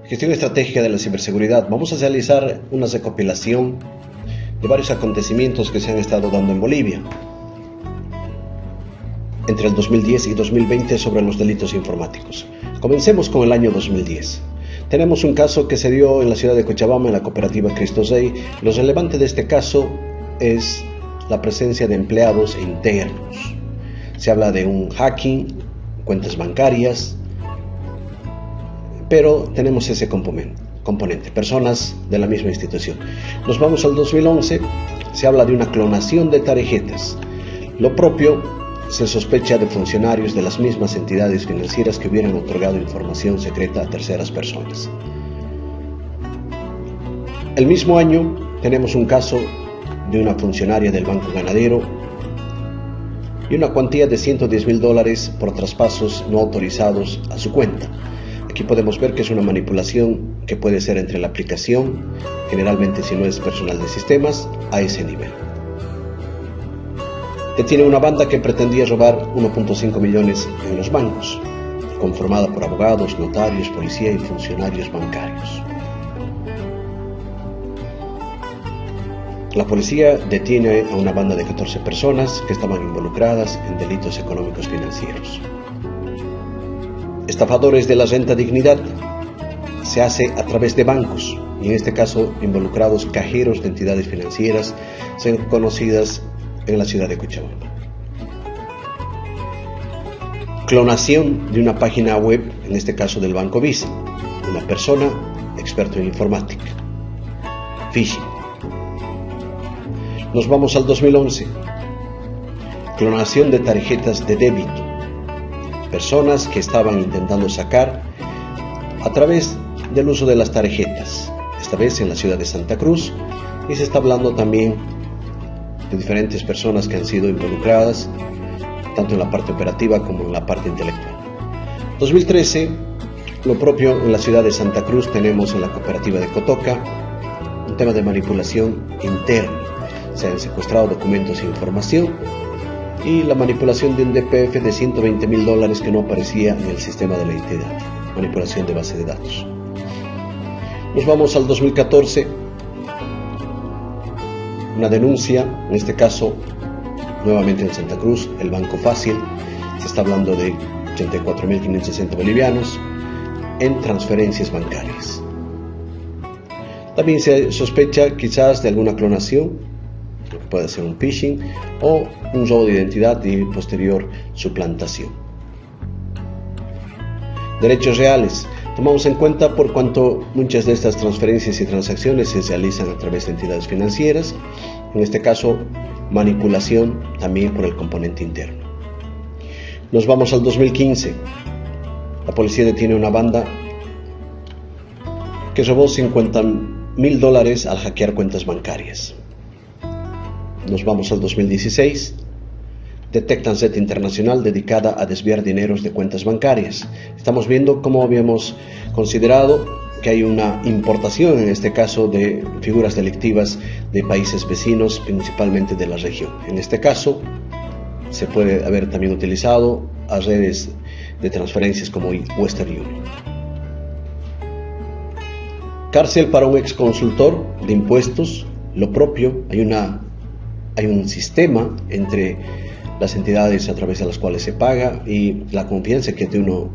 Gestión estratégica de la ciberseguridad. Vamos a realizar una recopilación de varios acontecimientos que se han estado dando en Bolivia entre el 2010 y 2020 sobre los delitos informáticos. Comencemos con el año 2010. Tenemos un caso que se dio en la ciudad de Cochabamba, en la cooperativa Cristo Rey. Lo relevante de este caso es la presencia de empleados internos. Se habla de un hacking, cuentas bancarias, pero tenemos ese componente, personas de la misma institución. Nos vamos al 2011, se habla de una clonación de tarjetas. Lo propio, se sospecha de funcionarios de las mismas entidades financieras que hubieran otorgado información secreta a terceras personas. El mismo año tenemos un caso de una funcionaria del Banco Ganadero y una cuantía de $110,000 por traspasos no autorizados a su cuenta. Aquí podemos ver que es una manipulación que puede ser entre la aplicación, generalmente si no es personal de sistemas, a ese nivel. Detiene una banda que pretendía robar 1.5 millones en los bancos, conformada por abogados, notarios, policía y funcionarios bancarios. La policía detiene a una banda de 14 personas que estaban involucradas en delitos económicos financieros. Estafadores de la renta dignidad se hace a través de bancos y en este caso involucrados cajeros de entidades financieras son conocidas en la ciudad de Cochabamba. Clonación de una página web, en este caso del Banco Visa, una persona experto en informática. Phishing. Nos vamos al 2011. Clonación de tarjetas de débito. Personas que estaban intentando sacar a través del uso de las tarjetas, esta vez en la ciudad de Santa Cruz, y se está hablando también de diferentes personas que han sido involucradas tanto en la parte operativa como en la parte intelectual. 2013, lo propio en la ciudad de Santa Cruz. Tenemos en la cooperativa de Cotoca un tema de manipulación interna. Se han secuestrado documentos e información y la manipulación de un DPF de $120,000 que no aparecía en el sistema de la entidad, manipulación de base de datos. Nos vamos al 2014, una denuncia, en este caso nuevamente en Santa Cruz, el Banco Fácil. Se está hablando de 84.560 bolivianos en transferencias bancarias. También se sospecha quizás de alguna clonación, lo que puede ser un phishing o un robo de identidad y posterior suplantación. Derechos reales. Tomamos en cuenta por cuanto muchas de estas transferencias y transacciones se realizan a través de entidades financieras, en este caso manipulación también por el componente interno. Nos vamos al 2015. La policía detiene una banda que robó $50,000 al hackear cuentas bancarias. Nos vamos al 2016. Detectan red internacional dedicada a desviar dineros de cuentas bancarias. Estamos viendo cómo habíamos considerado que hay una importación, en este caso, de figuras delictivas de países vecinos, principalmente de la región. En este caso, se puede haber también utilizado a redes de transferencias como Western Union. Cárcel para un exconsultor de impuestos. Lo propio, hay un sistema entre las entidades a través de las cuales se paga y la confianza que uno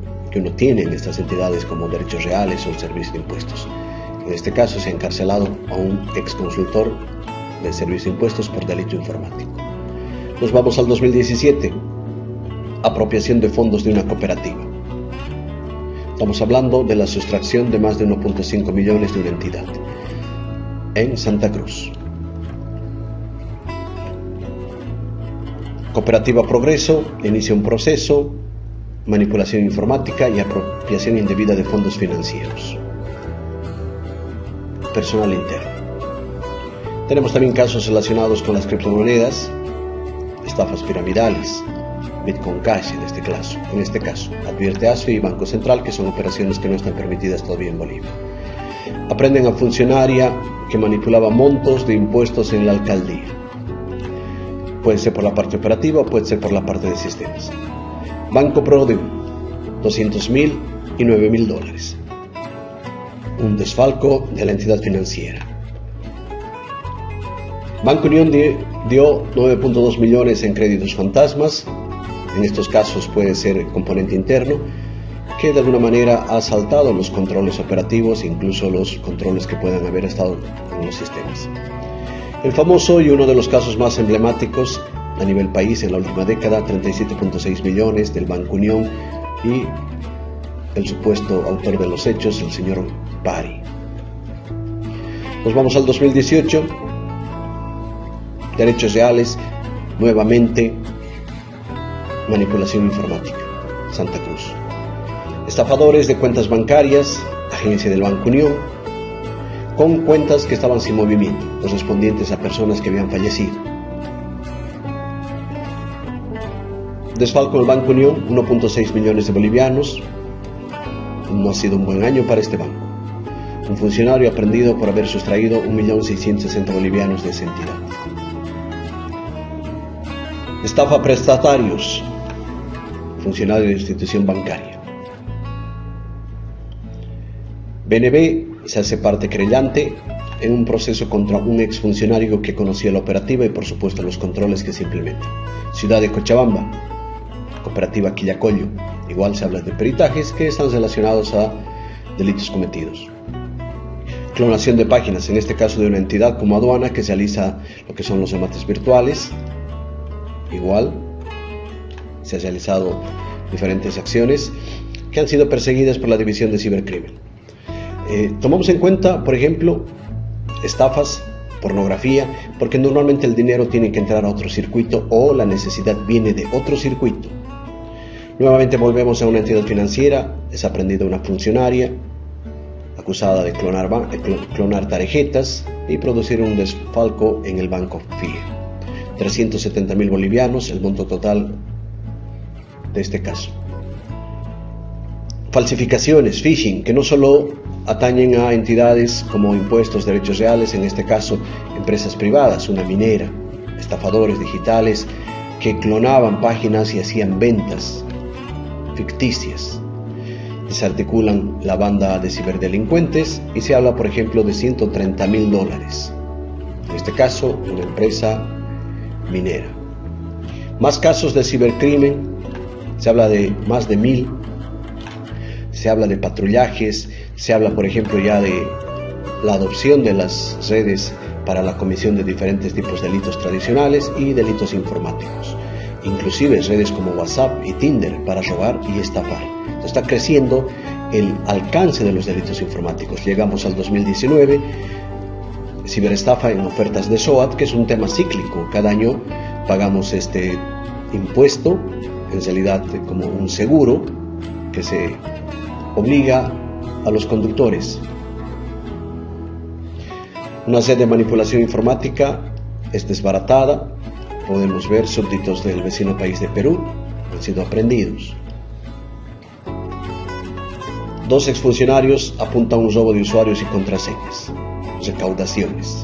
tiene en estas entidades como Derechos Reales o el Servicio de Impuestos. En este caso se ha encarcelado a un exconsultor del Servicio de Impuestos por delito informático. Nos vamos al 2017. Apropiación de fondos de una cooperativa. Estamos hablando de la sustracción de más de 1.5 millones de una entidad en Santa Cruz. Cooperativa Progreso inicia un proceso, manipulación informática y apropiación indebida de fondos financieros. Personal interno. Tenemos también casos relacionados con las criptomonedas, estafas piramidales, Bitcoin Cash en este caso, advierte ASFI y Banco Central que son operaciones que no están permitidas todavía en Bolivia. Aprenden a funcionaria que manipulaba montos de impuestos en la alcaldía. Puede ser por la parte operativa o puede ser por la parte de sistemas. Banco Prode, $200,000 y $9,000. un desfalco de la entidad financiera. Banco Unión dio 9.2 millones en créditos fantasmas. En estos casos puede ser componente interno, que de alguna manera ha saltado los controles operativos, incluso los controles que puedan haber estado en los sistemas. El famoso y uno de los casos más emblemáticos a nivel país en la última década, 37.6 millones del Banco Unión y el supuesto autor de los hechos, el señor Pari. Nos vamos al 2018, derechos reales, nuevamente manipulación informática, Santa Cruz. Estafadores de cuentas bancarias, agencia del Banco Unión, con cuentas que estaban sin movimiento, correspondientes a personas que habían fallecido. Desfalco en el Banco Unión, 1.6 millones de bolivianos. No ha sido un buen año para este banco. Un funcionario aprendido por haber sustraído 1.660.000 bolivianos de esa entidad. Estafa a prestatarios, funcionario de institución bancaria. BNB se hace parte querellante en un proceso contra un exfuncionario que conocía la operativa y por supuesto los controles que se implementan. Ciudad de Cochabamba, cooperativa Quillacollo. Igual se habla de peritajes que están relacionados a delitos cometidos. Clonación de páginas, en este caso de una entidad como Aduana que realiza lo que son los remates virtuales. Igual se han realizado diferentes acciones que han sido perseguidas por la División de Cibercrimen. Tomamos en cuenta, por ejemplo, estafas, pornografía, porque normalmente el dinero tiene que entrar a otro circuito o la necesidad viene de otro circuito. Nuevamente volvemos a una entidad financiera, es aprendida una funcionaria acusada de clonar tarjetas y producir un desfalco en el banco FIE. 370.000 bolivianos, el monto total de este caso. Falsificaciones, phishing, que no solo atañen a entidades como impuestos, derechos reales, en este caso empresas privadas, una minera, estafadores digitales que clonaban páginas y hacían ventas ficticias. Desarticulan la banda de ciberdelincuentes y se habla, por ejemplo, de $130.000. En este caso, una empresa minera. Más casos de cibercrimen, se habla de más de 1.000. Se habla de patrullajes, se habla, por ejemplo, ya de la adopción de las redes para la comisión de diferentes tipos de delitos tradicionales y delitos informáticos. Inclusive redes como WhatsApp y Tinder para robar y estafar. Entonces, está creciendo el alcance de los delitos informáticos. Llegamos al 2019, ciberestafa en ofertas de SOAT, que es un tema cíclico. Cada año pagamos este impuesto, en realidad como un seguro que se obliga a los conductores. Una red de manipulación informática es desbaratada. Podemos ver súbditos del vecino país de Perú han sido aprehendidos. 2 exfuncionarios apuntan a un robo de usuarios y contraseñas. Recaudaciones.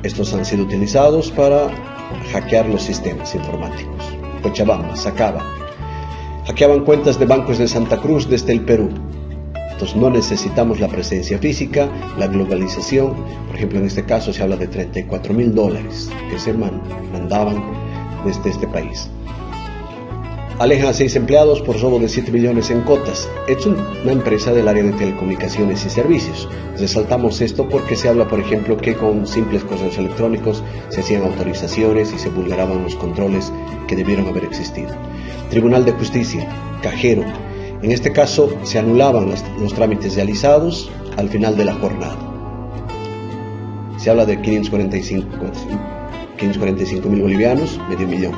Estos han sido utilizados para hackear los sistemas informáticos. Cochabamba, Sacaba. Hackeaban cuentas de bancos de Santa Cruz desde el Perú. Entonces no necesitamos la presencia física, la globalización. Por ejemplo, en este caso se habla de $34.000 que se mandaban desde este país. Alejan a 6 empleados por robo de 7 millones en cotas. Es una empresa del área de telecomunicaciones y servicios. Resaltamos esto porque se habla, por ejemplo, que con simples correos electrónicos se hacían autorizaciones y se vulneraban los controles que debieron haber existido. Tribunal de Justicia, Cajero. En este caso se anulaban los trámites realizados al final de la jornada. Se habla de 545.000 bolivianos, medio millón.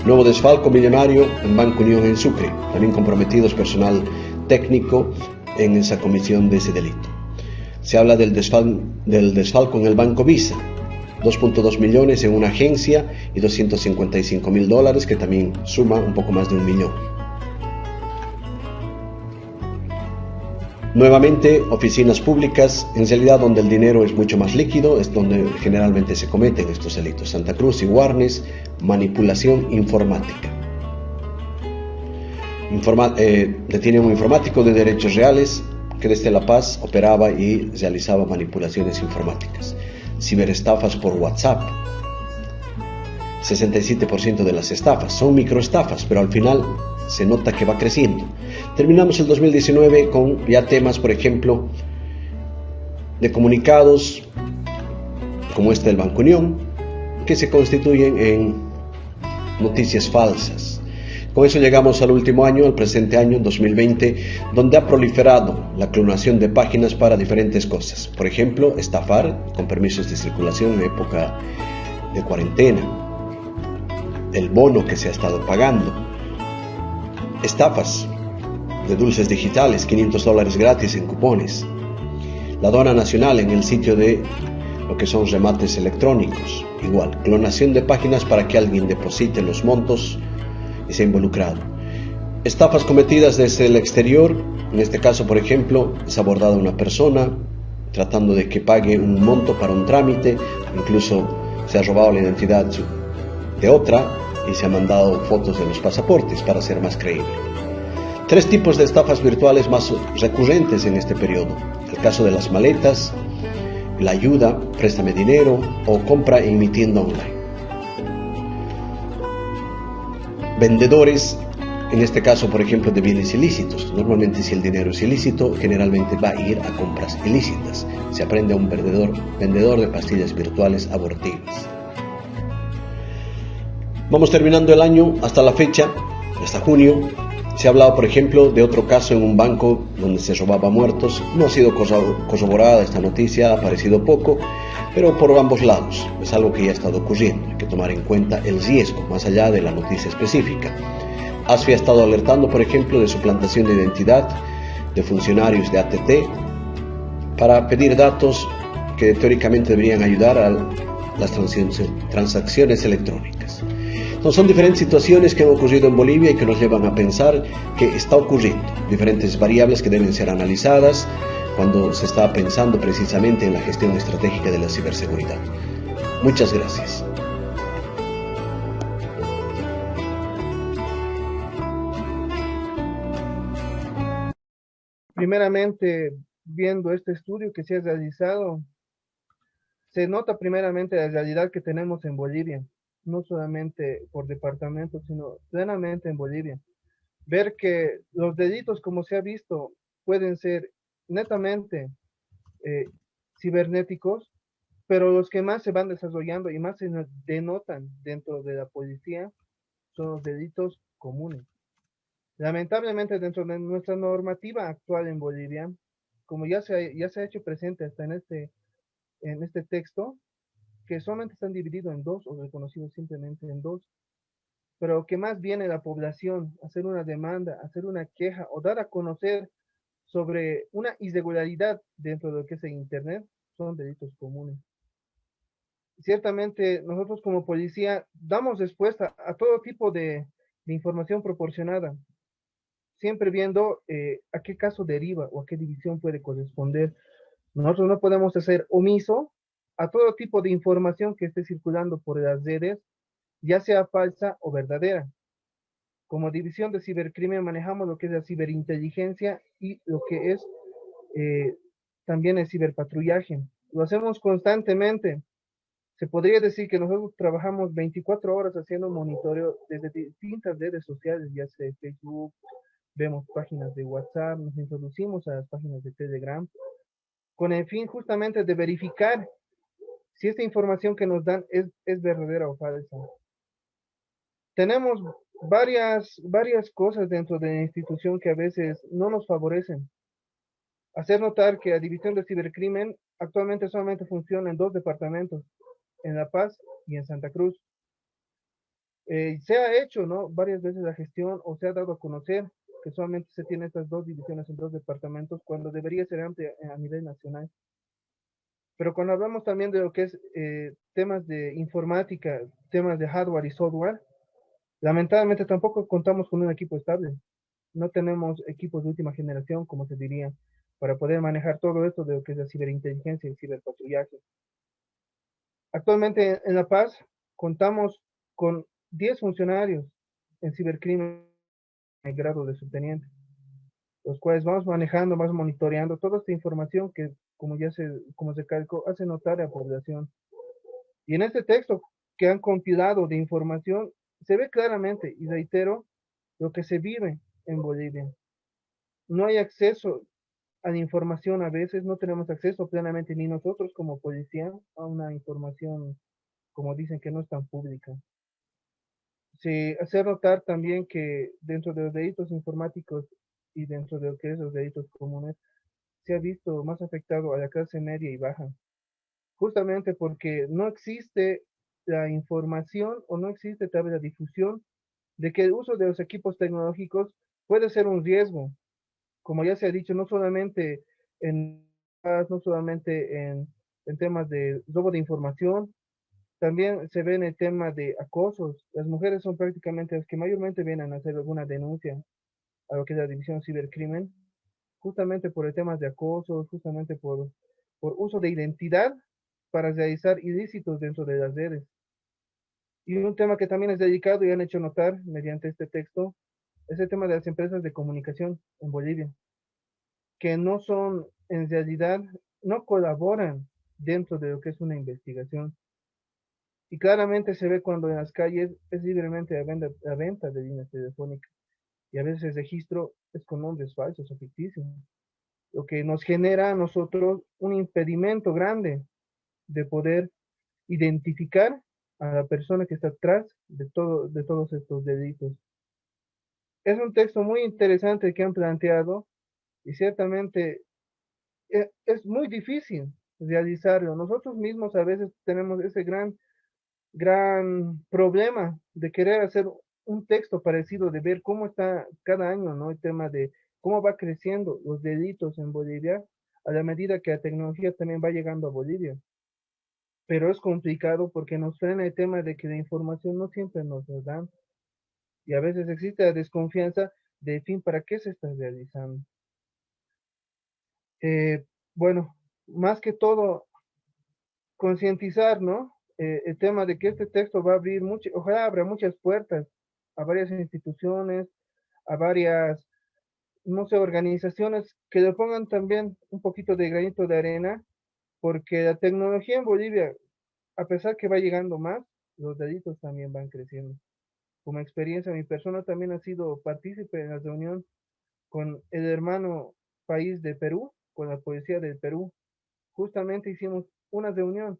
Nuevo desfalco millonario en Banco Unión en Sucre, también comprometidos personal técnico en esa comisión de ese delito. Se habla del desfalco en el Banco Visa, 2.2 millones en una agencia y $255.000 que también suma un poco más de 1 millón. Nuevamente, oficinas públicas, en realidad donde el dinero es mucho más líquido, es donde generalmente se cometen estos delitos. Santa Cruz y Guarnes, manipulación informática. Detienen un informático de derechos reales que desde La Paz operaba y realizaba manipulaciones informáticas. Ciberestafas por WhatsApp. 67% de las estafas son microestafas, pero al final se nota que va creciendo. Terminamos el 2019 con ya temas, por ejemplo, de comunicados como este del Banco Unión, que se constituyen en noticias falsas. Con eso llegamos al último año, al presente año, 2020, donde ha proliferado la clonación de páginas para diferentes cosas. Por ejemplo, estafar con permisos de circulación en época de cuarentena, el bono que se ha estado pagando, estafas de dulces digitales, $500 gratis en cupones, la aduana nacional en el sitio de lo que son remates electrónicos, igual, clonación de páginas para que alguien deposite los montos y sea involucrado. Estafas cometidas desde el exterior, en este caso, por ejemplo, es abordada una persona tratando de que pague un monto para un trámite, incluso se ha robado la identidad de otra y se han mandado fotos de los pasaportes para ser más creíble. 3 tipos de estafas virtuales más recurrentes en este periodo: el caso de las maletas, la ayuda, préstame dinero o compra en mi tienda online. Vendedores, en este caso, por ejemplo, de bienes ilícitos. Normalmente, si el dinero es ilícito, generalmente va a ir a compras ilícitas. Se aprende a un vendedor de pastillas virtuales abortivas. Vamos terminando el año hasta la fecha, hasta junio. Se ha hablado, por ejemplo, de otro caso en un banco donde se robaba muertos. No ha sido corroborada esta noticia, ha aparecido poco, pero por ambos lados es algo que ya ha estado ocurriendo. Hay que tomar en cuenta el riesgo, más allá de la noticia específica. ASFI ha estado alertando, por ejemplo, de suplantación de identidad de funcionarios de ATT para pedir datos que teóricamente deberían ayudar a las transacciones electrónicas. Entonces, son diferentes situaciones que han ocurrido en Bolivia y que nos llevan a pensar que está ocurriendo diferentes variables que deben ser analizadas cuando se está pensando precisamente en la gestión estratégica de la ciberseguridad. Muchas gracias. Primeramente, viendo este estudio que se ha realizado, se nota primeramente la realidad que tenemos en Bolivia, no solamente por departamento, sino plenamente en Bolivia. Ver que los delitos, como se ha visto, pueden ser netamente eh, cibernéticos, pero los que más se van desarrollando y más se denotan dentro de la policía son los delitos comunes. Lamentablemente, dentro de nuestra normativa actual en Bolivia, como ya se ha hecho presente hasta en este texto, que solamente están divididos en dos o reconocidos simplemente en dos, pero que más viene la población a hacer una demanda, a hacer una queja o dar a conocer sobre una irregularidad dentro de lo que es el Internet, son delitos comunes. Ciertamente, nosotros como policía damos respuesta a todo tipo de información proporcionada, siempre viendo a qué caso deriva o a qué división puede corresponder. Nosotros no podemos hacer omiso a todo tipo de información que esté circulando por las redes, ya sea falsa o verdadera. Como división de cibercrimen manejamos lo que es la ciberinteligencia y lo que es eh, también el ciberpatrullaje. Lo hacemos constantemente. Se podría decir que nosotros trabajamos 24 horas haciendo monitoreo desde distintas redes sociales, ya sea Facebook, vemos páginas de WhatsApp, nos introducimos a las páginas de Telegram, con el fin justamente de verificar si esta información que nos dan es verdadera o falsa. Tenemos varias cosas dentro de la institución que a veces no nos favorecen. Hacer notar que la División de Cibercrimen actualmente solamente funciona en 2 departamentos, en La Paz y en Santa Cruz. Se ha hecho, ¿no?, varias veces la gestión o se ha dado a conocer que solamente se tiene estas 2 divisiones en 2 departamentos cuando debería ser amplia a nivel nacional. Pero cuando hablamos también de lo que es temas de informática, temas de hardware y software, lamentablemente tampoco contamos con un equipo estable. No tenemos equipos de última generación, como se diría, para poder manejar todo esto de lo que es la ciberinteligencia y el ciberpatrullaje. Actualmente en La Paz contamos con 10 funcionarios en cibercrimen en grado de subteniente. los cuales vamos manejando, vamos monitoreando toda esta información que, como se calcó, hace notar a la población. Y en este texto que han compilado de información, se ve claramente, y reitero, lo que se vive en Bolivia. No hay acceso a la información a veces, no tenemos acceso plenamente ni nosotros como policía a una información, como dicen, que no es tan pública. Se hace notar también que dentro de los delitos informáticos y dentro de lo que es los delitos comunes, se ha visto más afectado a la clase media y baja, justamente porque no existe la información o no existe tal vez la difusión de que el uso de los equipos tecnológicos puede ser un riesgo, como ya se ha dicho, no solamente en, no solamente en temas de robo de información, también se ve en el tema de acosos. Las mujeres son prácticamente las que mayormente vienen a hacer alguna denuncia a lo que es la división cibercrimen, justamente por el tema de acoso, justamente por uso de identidad para realizar ilícitos dentro de las redes. Y un tema que también es dedicado y han hecho notar mediante este texto es el tema de las empresas de comunicación en Bolivia, que no son, en realidad, no colaboran dentro de lo que es una investigación. Y claramente se ve cuando en las calles es libremente la venta de líneas telefónicas y a veces el registro es con nombres falsos o ficticios, lo que nos genera a nosotros un impedimento grande de poder identificar a la persona que está atrás de todos estos delitos. Es un texto muy interesante que han planteado y ciertamente es muy difícil realizarlo. Nosotros mismos a veces tenemos ese gran problema de querer hacer un texto parecido, de ver cómo está cada año, ¿no? El tema de cómo va creciendo los delitos en Bolivia a la medida que la tecnología también va llegando a Bolivia. Pero es complicado porque nos frena el tema de que la información no siempre nos la dan y a veces existe la desconfianza de, fin, ¿para qué se está realizando? Eh, bueno, más que todo, concientizar, ¿no? El tema de que este texto va a abrir ojalá abra muchas puertas a varias instituciones, a varias, no sé, organizaciones que le pongan también un poquito de granito de arena, porque la tecnología en Bolivia, a pesar que va llegando más, los delitos también van creciendo. Como experiencia, mi persona también ha sido partícipe en la reunión con el hermano país de Perú, con la policía del Perú. Justamente hicimos una reunión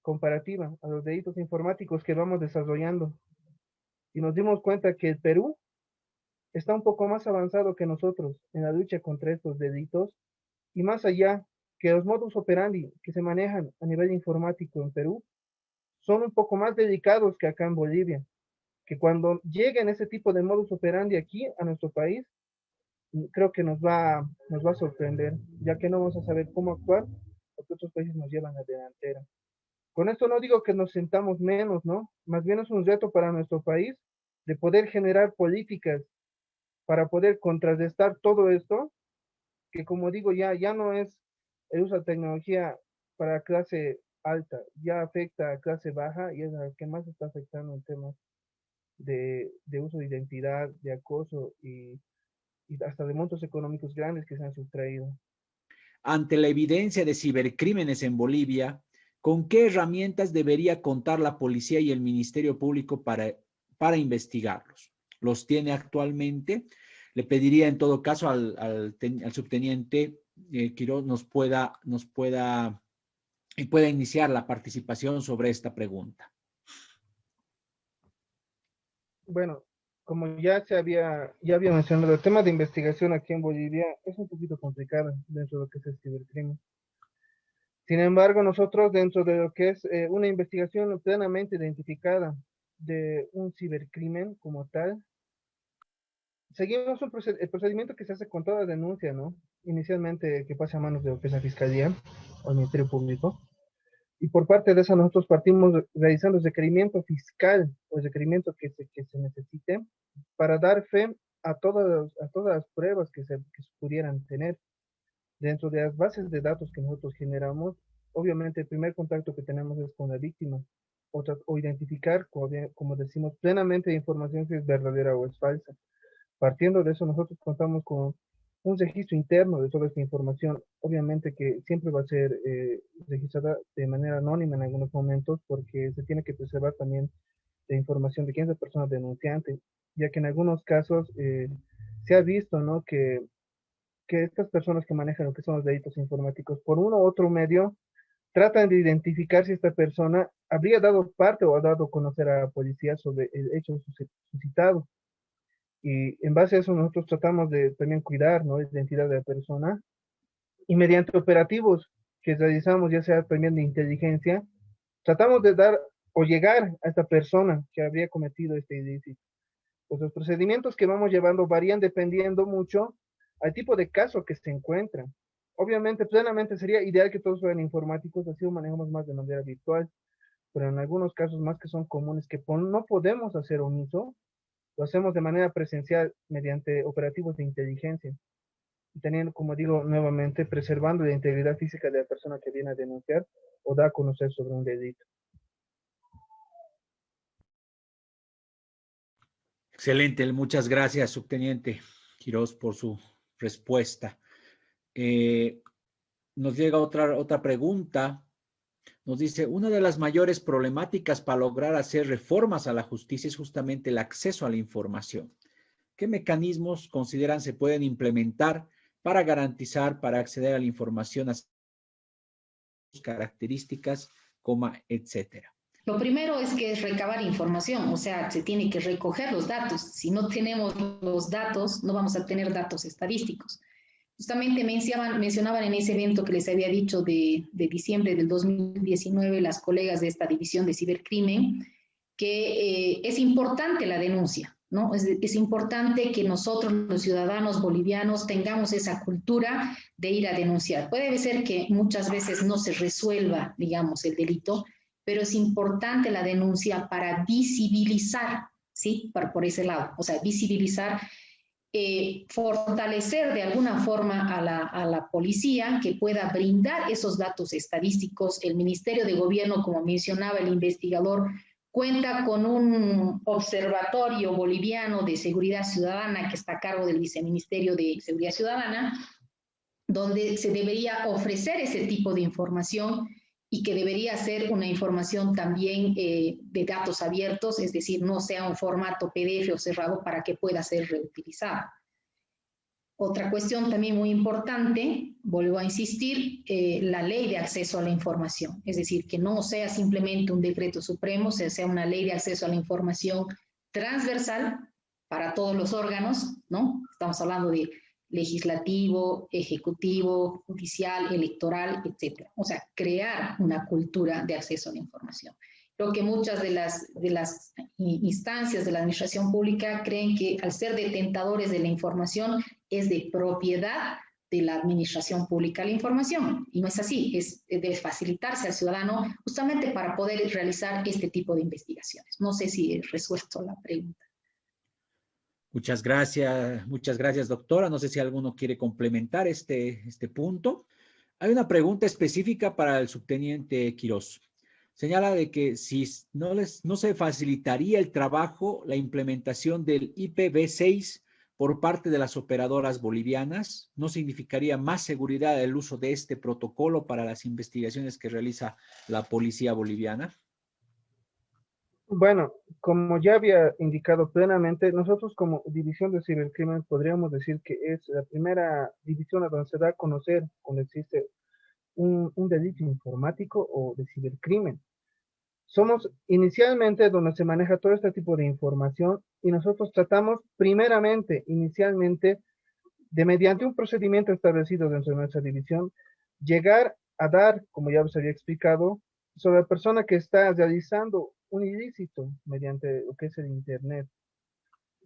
comparativa a los delitos informáticos que vamos desarrollando y nos dimos cuenta que el Perú está un poco más avanzado que nosotros en la lucha contra estos delitos y más allá que los modus operandi que se manejan a nivel informático en Perú son un poco más delicados que acá en Bolivia, que cuando lleguen ese tipo de modus operandi aquí a nuestro país, creo que nos va a sorprender, ya que no vamos a saber cómo actuar, porque otros países nos llevan a la delantera. Con esto no digo que nos sentamos menos, ¿no? Más bien es un reto para nuestro país de poder generar políticas para poder contrarrestar todo esto, que como digo, ya no es el uso de tecnología para clase alta, ya afecta a clase baja y es la que más está afectando en temas de uso de identidad, de acoso y hasta de montos económicos grandes que se han sustraído. Ante la evidencia de cibercrímenes en Bolivia, ¿con qué herramientas debería contar la policía y el Ministerio Público para investigarlos? ¿Los tiene actualmente? Le pediría en todo caso al subteniente Quiroz pueda iniciar la participación sobre esta pregunta. Bueno, como ya había mencionado, el tema de investigación aquí en Bolivia es un poquito complicado dentro de lo que es el cibercrimen. Sin embargo, nosotros dentro de lo que es una investigación plenamente identificada de un cibercrimen como tal, seguimos el procedimiento que se hace con toda denuncia, ¿no? Inicialmente que pasa a manos de lo que es la Fiscalía o el Ministerio Público. Y por parte de eso nosotros partimos realizando el requerimiento fiscal o el requerimiento que se necesite para dar fe a todas las pruebas que se pudieran tener dentro de las bases de datos que nosotros generamos. Obviamente el primer contacto que tenemos es con la víctima o identificar, como decimos, plenamente la información si es verdadera o es falsa. Partiendo de eso, nosotros contamos con un registro interno de toda esta información. Obviamente que siempre va a ser registrada de manera anónima en algunos momentos porque se tiene que preservar también la información de quién es la persona denunciante, ya que en algunos casos se ha visto, ¿no? Que estas personas que manejan lo que son los delitos informáticos, por uno u otro medio, tratan de identificar si esta persona habría dado parte o ha dado a conocer a la policía sobre el hecho suscitado. Y en base a eso nosotros tratamos de también cuidar, ¿no?, la identidad de la persona y mediante operativos que realizamos, ya sea también de inteligencia, tratamos de dar o llegar a esta persona que habría cometido este ilícito. Pues los procedimientos que vamos llevando varían dependiendo mucho al tipo de caso que se encuentra. Obviamente, plenamente sería ideal que todos fueran informáticos, así lo manejamos más de manera virtual, pero en algunos casos más que son comunes que no podemos hacer un uso, lo hacemos de manera presencial mediante operativos de inteligencia. Y teniendo, como digo nuevamente, preservando la integridad física de la persona que viene a denunciar o da a conocer sobre un delito. Excelente, muchas gracias, subteniente Quiroz, por su respuesta. Nos llega otra pregunta. Nos dice, una de las mayores problemáticas para lograr hacer reformas a la justicia es justamente el acceso a la información. ¿Qué mecanismos consideran se pueden implementar para garantizar, para acceder a la información, a sus características, etcétera? Lo primero es que es recabar información, o sea, se tiene que recoger los datos. Si no tenemos los datos, no vamos a tener datos estadísticos. Justamente mencionaban en ese evento que les había dicho de diciembre del 2019 las colegas de esta división de cibercrimen, que es importante la denuncia, ¿no? Es importante que nosotros, los ciudadanos bolivianos, tengamos esa cultura de ir a denunciar. Puede ser que muchas veces no se resuelva, digamos, el delito, pero es importante la denuncia para visibilizar, ¿sí? Por ese lado, o sea, visibilizar, fortalecer de alguna forma a la policía que pueda brindar esos datos estadísticos. El Ministerio de Gobierno, como mencionaba el investigador, cuenta con un observatorio boliviano de seguridad ciudadana que está a cargo del Viceministerio de Seguridad Ciudadana, donde se debería ofrecer ese tipo de información y que debería ser una información también de datos abiertos, es decir, no sea un formato PDF o cerrado para que pueda ser reutilizado. Otra cuestión también muy importante, vuelvo a insistir, la ley de acceso a la información, es decir, que no sea simplemente un decreto supremo, sea una ley de acceso a la información transversal para todos los órganos, ¿no? Estamos hablando de legislativo, ejecutivo, judicial, electoral, etcétera. O sea, crear una cultura de acceso a la información. Creo que muchas de las instancias de la administración pública creen que al ser detentadores de la información es de propiedad de la administración pública la información. Y no es así, debe facilitarse al ciudadano justamente para poder realizar este tipo de investigaciones. No sé si he resuelto la pregunta. Muchas gracias, doctora. No sé si alguno quiere complementar este punto. Hay una pregunta específica para el subteniente Quiroz. Señala de que si no se facilitaría el trabajo, la implementación del IPv6 por parte de las operadoras bolivianas, ¿no significaría más seguridad el uso de este protocolo para las investigaciones que realiza la policía boliviana? Bueno, como ya había indicado plenamente, nosotros como División de Cibercrimen podríamos decir que es la primera división a donde se da a conocer cuando existe un delito informático o de cibercrimen. Somos inicialmente donde se maneja todo este tipo de información y nosotros tratamos inicialmente, de mediante un procedimiento establecido dentro de nuestra división, llegar a dar, como ya os había explicado, sobre la persona que está realizando un ilícito mediante lo que es el Internet.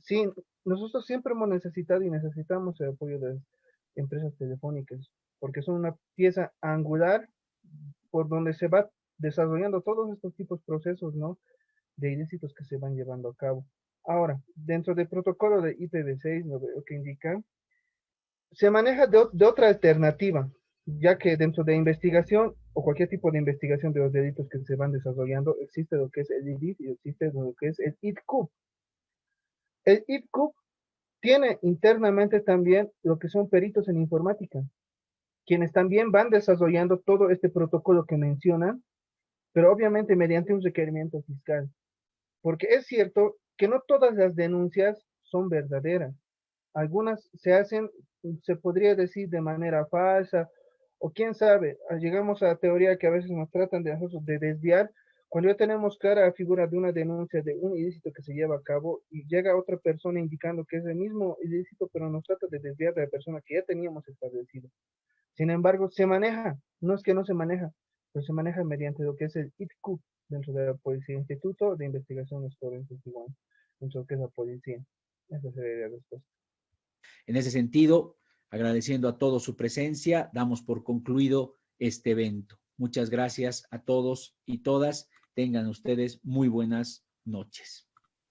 Sí, nosotros siempre hemos necesitado y necesitamos el apoyo de las empresas telefónicas, porque son una pieza angular por donde se va desarrollando todos estos tipos de procesos, ¿no?, de ilícitos que se van llevando a cabo. Ahora, dentro del protocolo de IPv6, lo que indica, se maneja de otra alternativa, ya que dentro de investigación o cualquier tipo de investigación de los delitos que se van desarrollando, existe lo que es el IDIF y existe lo que es el ITCUB. El ITCUB tiene internamente también lo que son peritos en informática, quienes también van desarrollando todo este protocolo que mencionan, pero obviamente mediante un requerimiento fiscal. Porque es cierto que no todas las denuncias son verdaderas. Algunas se hacen, se podría decir, de manera falsa, o quién sabe, llegamos a la teoría que a veces nos tratan de nosotros de desviar, cuando ya tenemos clara figura de una denuncia de un ilícito que se lleva a cabo y llega otra persona indicando que es el mismo ilícito, pero nos trata de desviar de la persona que ya teníamos establecido. Sin embargo, se maneja, no es que no se maneja, pero se maneja mediante lo que es el ITQ dentro de la policía, Instituto de Investigaciones Forenses, igual, dentro de lo que es la policía. Esa sería la respuesta. En ese sentido, agradeciendo a todos su presencia, damos por concluido este evento. Muchas gracias a todos y todas. Tengan ustedes muy buenas noches.